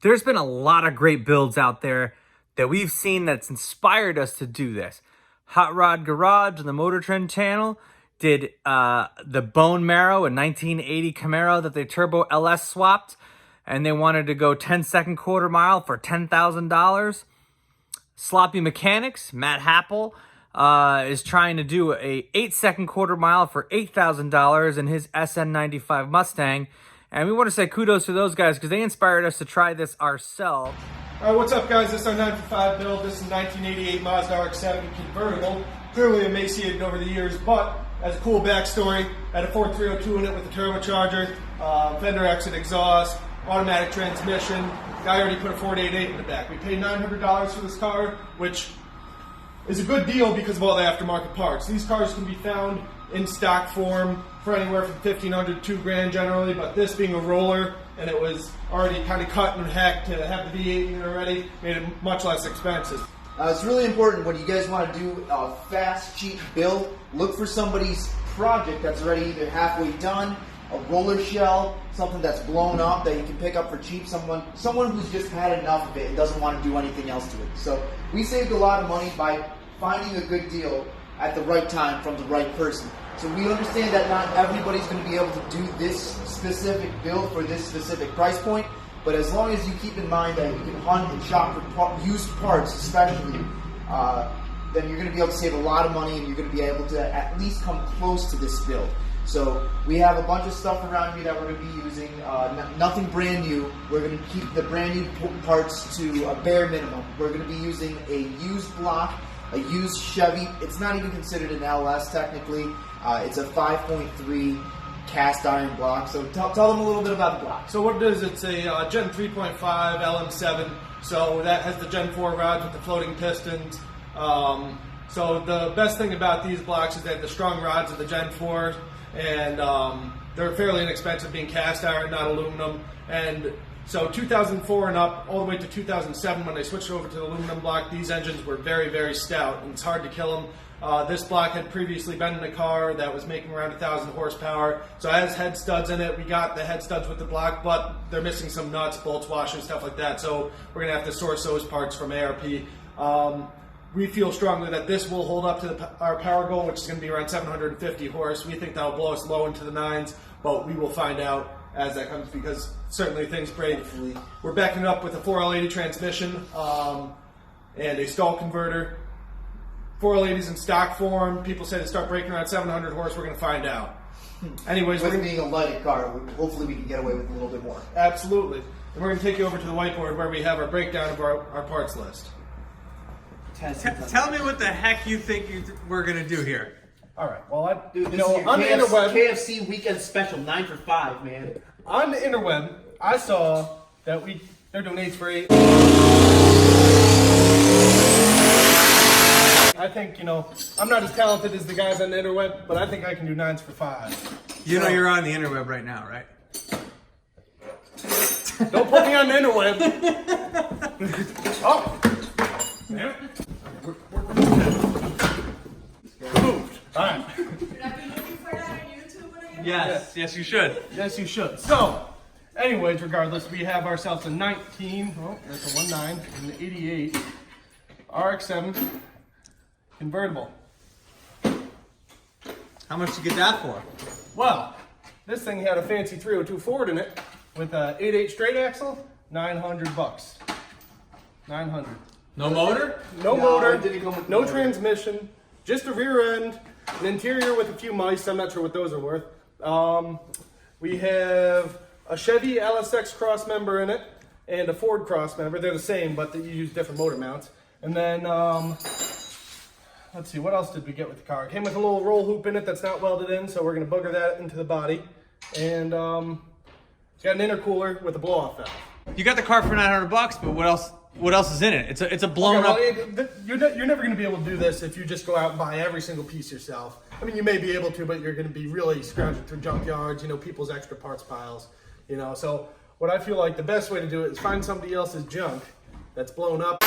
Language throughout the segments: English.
There's been a lot of great builds out there that we've seen that's inspired us to do this. Hot Rod Garage on the Motor Trend channel did the Bone Marrow, a 1980 Camaro that they Turbo LS swapped, and they wanted to go 10-second quarter mile for $10,000. Sloppy Mechanics, Matt Happel, is trying to do a 8-second quarter mile for $8,000 in his SN95 Mustang. And we want to say kudos to those guys because they inspired us to try this ourselves. All right, what's up, guys? This is our 9for5 build. This is a 1988 Mazda RX-7 convertible. Clearly emaciated over the years, but has a cool backstory. Had a Ford 302 in it with a turbocharger, fender exit exhaust, automatic transmission. Guy already put a 488 in the back. We paid $900 for this car, which is a good deal because of all the aftermarket parts. These cars can be found in stock form for anywhere from $1,500 to $2,000 generally, but this being a roller and it was already kind of cut and hacked to have the V8 in it already made it much less expensive. It's really important when you guys want to do a fast, cheap build, look for somebody's project that's already either halfway done, a roller shell, something that's blown up that you can pick up for cheap, someone who's just had enough of it and doesn't want to do anything else to it. So we saved a lot of money by finding a good deal at the right time from the right person. So we understand that not everybody's going to be able to do this specific build for this specific price point, but as long as you keep in mind that you can hunt and shop for used parts especially, then you're going to be able to save a lot of money and you're going to be able to at least come close to this build. So we have a bunch of stuff around here that we're going to be using, nothing brand new. We're going to keep the brand new parts to a bare minimum. We're going to be using a used block, a used Chevy. It's not even considered an LS technically. It's a 5.3 cast iron block. So tell them a little bit about the block. So what it is, it's a Gen 3.5 LM7. So that has the Gen 4 rods with the floating pistons. So the best thing about these blocks is they have the strong rods of the Gen 4, and they're fairly inexpensive, being cast iron, not aluminum. And so 2004 and up, all the way to 2007, when they switched over to the aluminum block, these engines were very, very stout, and it's hard to kill them. This block had previously been in a car that was making around 1,000 horsepower, so it has head studs in it. We got the head studs with the block, but they're missing some nuts, bolts, washers, stuff like that, so we're going to have to source those parts from ARP. We feel strongly that this will hold up to our power goal, which is going to be around 750 horse. We think that will blow us low into the 9s, but we will find out as that comes because certainly things break. We're backing up with a 4L80 transmission and a stall converter. 4L80s in stock form. People say to start breaking around 700 horse. We're going to find out. Anyways, with being a lighted car, hopefully we can get away with a little bit more. Absolutely. And we're going to take you over to the whiteboard where we have our breakdown of our parts list. Tell me what the heck you think we're going to do here. All right. Well, Dude, this on the interweb, KFC weekend special 9for5, man. On the interweb, I saw that they're doing 8 for 8. I think, I'm not as talented as the guys on the interweb, but I think I can do 9s for 5. You know you're on the interweb right now, right? Don't put me on the interweb. Oh. Yeah. Moved. All right. Should I be looking for that on YouTube when I get Yes, you should. Yes, you should. So, anyways, regardless, we have ourselves a 19, oh, that's a 19, and an 88 RX-7 convertible. How much did you get that for? Well, this thing had a fancy 302 Ford in it with a 8.8 straight axle, $900. 900. No motor? No motor, no transmission, just a rear end, an interior with a few mice. I'm not sure what those are worth. We have a Chevy LSX cross member in it and a Ford cross member. They're the same, but you use different motor mounts. And then, let's see, what else did we get with the car? It came with a little roll hoop in it that's not welded in, so we're going to booger that into the body. And it's got an intercooler with a blow-off valve. You got the car for $900, but what else? What else is in it? It's a blown up. You're never going to be able to do this if you just go out and buy every single piece yourself. I mean, you may be able to, but you're going to be really scrounging through junkyards, people's extra parts piles, So what I feel like the best way to do it is find somebody else's junk that's blown up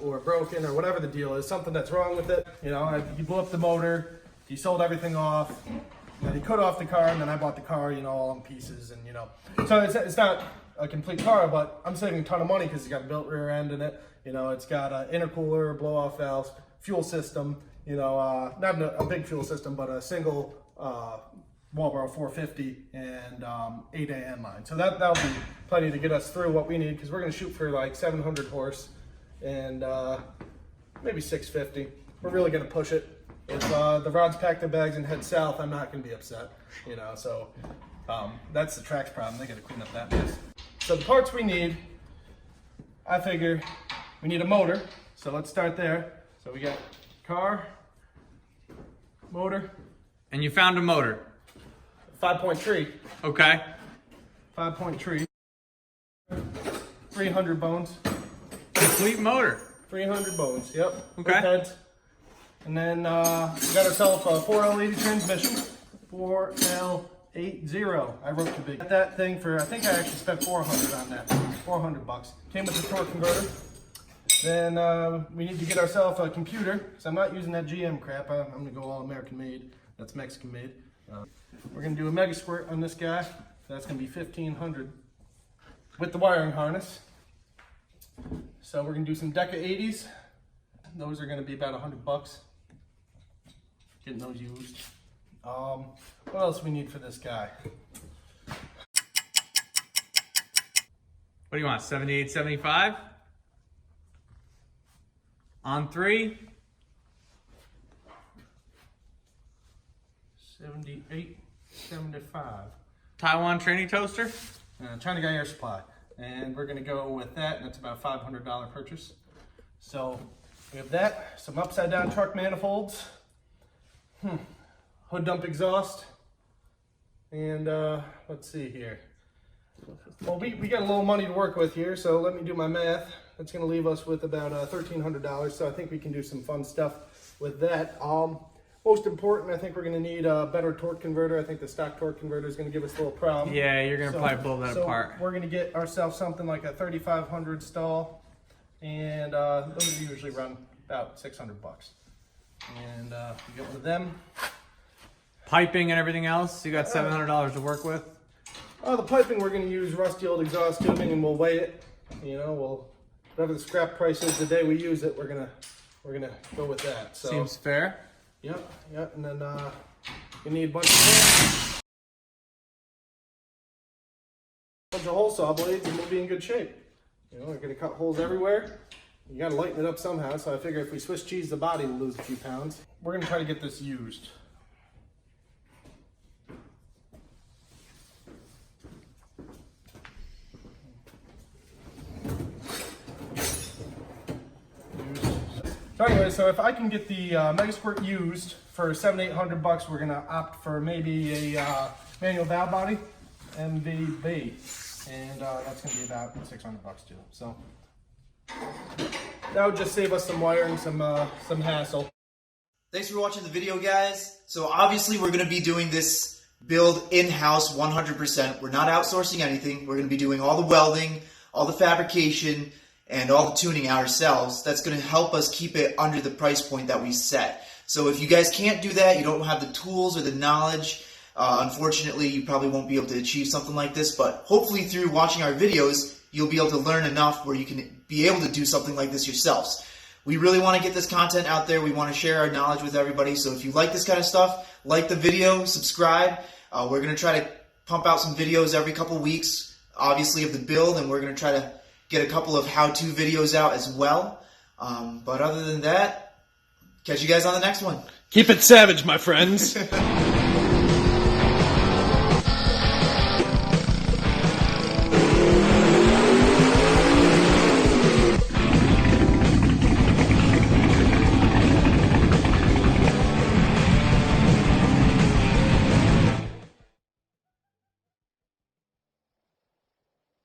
or broken or whatever the deal is, something that's wrong with it. You blew up the motor, you sold everything off, And he cut off the car, and then I bought the car, all in pieces, and So it's not a complete car, but I'm saving a ton of money because it's got a built rear end in it. It's got an intercooler, blow-off valves, fuel system. Not a big fuel system, but a single Marlboro 450 and 8 AM line. So that'll be plenty to get us through what we need, because we're going to shoot for like 700 horse and maybe 650. We're really going to push it. If the rods pack their bags and head south, I'm not going to be upset. So that's the track's problem. They got to clean up that mess. So the parts we need, I figure we need a motor. So let's start there. So we got car, motor. And you found a motor. 5.3. Okay. 5.3. 300 bones. Complete motor. 300 bones, yep. Okay. With heads. And then we got ourselves a 4L80 transmission. 4L80. I wrote the big. Got that thing for, I think I actually spent 400 on that. 400 bucks. Came with the torque converter. Then we need to get ourselves a computer, because I'm not using that GM crap. I'm going to go all American made. That's Mexican made. We're going to do a mega squirt on this guy. That's going to be $1,500 with the wiring harness. So we're going to do some Deca 80s. Those are going to be about 100 bucks. Getting those used. What else do we need for this guy? What do you want, 78, 75? On 3? 78, 75. Taiwan training toaster? China Guy Air Supply. And we're going to go with that, and it's about a $500 purchase. So we have that, some upside down truck manifolds, hood dump exhaust, and let's see here. Well, we got a little money to work with here, so let me do my math. That's going to leave us with about $1,300, so I think we can do some fun stuff with that. Most important, I think we're going to need a better torque converter. I think the stock torque converter is going to give us a little problem. Yeah, you're going to probably blow that apart. We're going to get ourselves something like a 3500 stall, and those usually run about 600 bucks. And we get one of them. Piping and everything else, you got $700 to work with? The piping, we're going to use rusty old exhaust tubing, and we'll weigh it. Whatever the scrap price is the day we use it, we're gonna go with that. So seems fair. Yep. And then you need a bunch of hole saw blades, and we'll be in good shape. We're gonna cut holes everywhere. You gotta lighten it up somehow. So I figure if we Swiss cheese the body, we'll lose a few pounds. We're gonna try to get this used. So anyway, so if I can get the Mega Squirt used for $700-800 bucks, we're gonna opt for maybe a manual valve body, MVB, and that's gonna be about $600 bucks too. So that would just save us some wiring, some hassle. Thanks for watching the video, guys. So obviously we're gonna be doing this build in-house 100%. We're not outsourcing anything. We're gonna be doing all the welding, all the fabrication, and all the tuning ourselves. That's going to help us keep it under the price point that we set. So if you guys can't do that, you don't have the tools or the knowledge, unfortunately you probably won't be able to achieve something like this, but hopefully through watching our videos you'll be able to learn enough where you can be able to do something like this yourselves. We really want to get this content out there. We want to share our knowledge with everybody. So if you like this kind of stuff, like the video, subscribe. We're going to try to pump out some videos every couple weeks, obviously, of the build, and we're going to try to get a couple of how-to videos out as well. But other than that, catch you guys on the next one. Keep it savage, my friends.